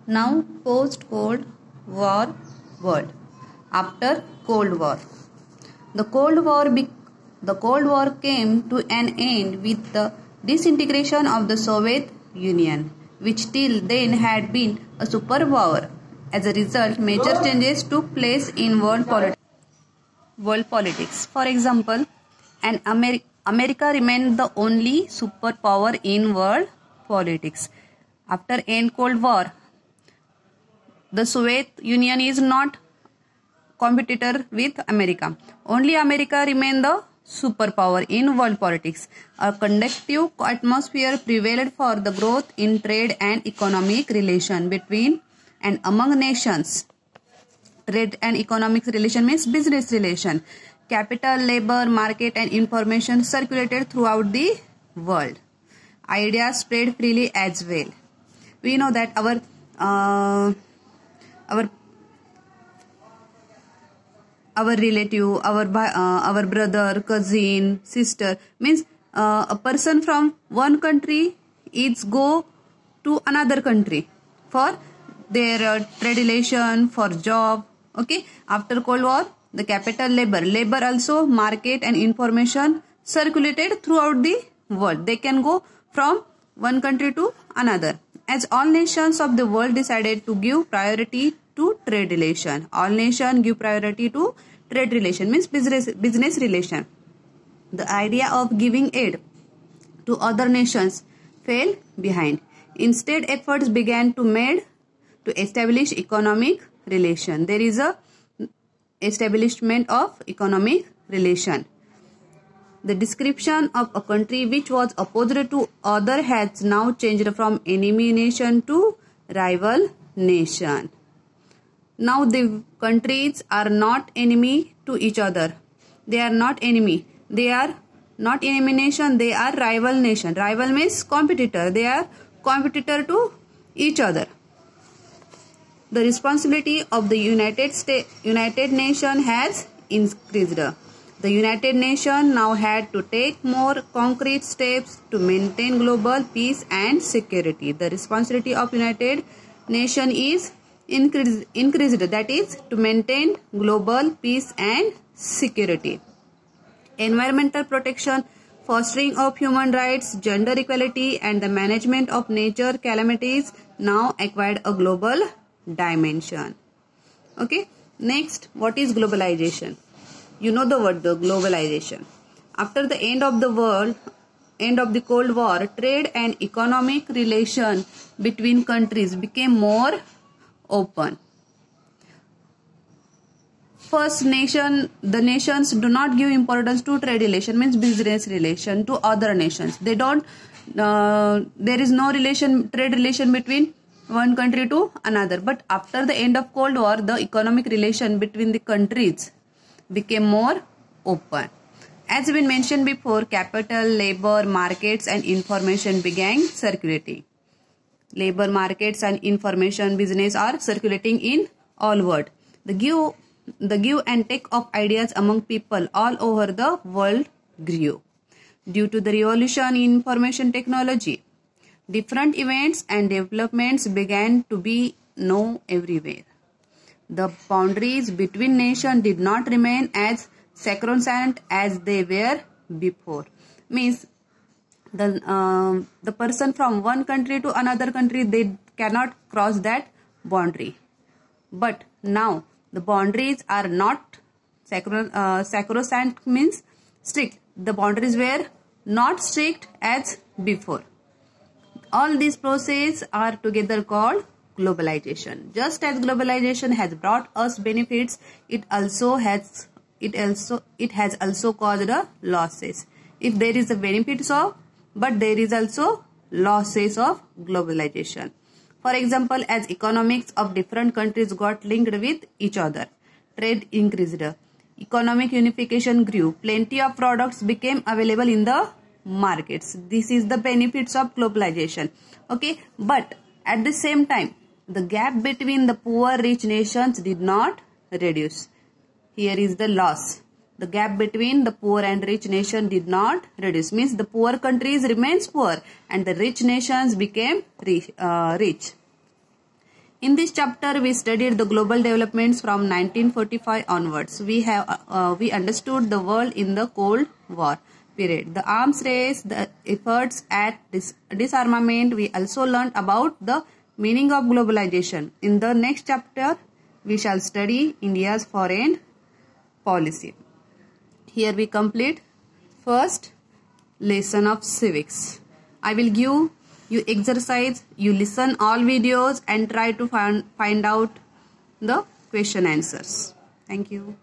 Now post-Cold War world. After Cold War. The Cold War came to an end with the disintegration of the Soviet Union, which till then had been a superpower. As a result, major changes took place in world politics. For example, America remained the only superpower in world politics. After end Cold War, the Soviet Union is not competitor with America. Only America remained the superpower in world politics. A conducive atmosphere prevailed for the growth in trade and economic relation between and among nations. Trade and economic relation means business relation. Capital, labor, market and information circulated throughout the world. Ideas spread freely as well. We know that our relative, our brother, cousin, sister means a person from one country is go to another country for their trade relation, for job. Okay, after Cold War, the capital, labor also, market and information circulated throughout the world. They can go from one country to another. As all nations of the world decided to give priority to trade relation. All nations give priority to trade relation means business relation. The idea of giving aid to other nations fell behind. Instead, efforts began to made to establish economic relation. There is a establishment of economic relation. The description of a country which was opposed to other has now changed from enemy nation to rival nation. Now the countries are not enemy to each other. They are not enemy. They are not enemy nation. They are rival nation. Rival means competitor. They are competitor to each other. The responsibility of the United Nations has increased. The United Nations now had to take more concrete steps to maintain global peace and security. The responsibility of United Nations is increased, that is to maintain global peace and security. Environmental protection, fostering of human rights, gender equality and the management of nature calamities now acquired a global dimension. Okay, next, what is globalization? You know the word, the globalization. After the end of the Cold War, trade and economic relation between countries became more open. First, the nations do not give importance to trade relation means business relation to other nations. They don't. There is no trade relation between one country to another. But after the end of Cold War, the economic relation between the countries became more open. As been mentioned before, capital, labor, markets and information began circulating. Labor, markets and information business are circulating in all world. The give and take of ideas among people all over the world grew. Due to the revolution in information technology, different events and developments began to be known everywhere. The boundaries between nations did not remain as sacrosanct as they were before. Means the person from one country to another country, they cannot cross that boundary. But now the boundaries are not sacrosanct means strict. The boundaries were not strict as before. All these processes are together called globalization. Just as globalization has brought us benefits, it has also caused losses. If there is a benefits of, but there is also losses of globalization. For example, as economics of different countries got linked with each other, trade increased, economic unification grew, plenty of products became available in the markets. This is the benefits of globalization. Okay, but at the same time, the gap between the poor rich nations did not reduce. Here is the loss. The gap between the poor and rich nation did not reduce. Means the poor countries remains poor and the rich nations became rich. In this chapter, we studied the global developments from 1945 onwards. We understood the world in the Cold War period, the arms race, the efforts at disarmament. We also learned about the meaning of globalization. In the next chapter, we shall study India's foreign policy. Here we complete first lesson of civics. I will give you exercise. You listen all videos and try to find out the question answers. Thank you.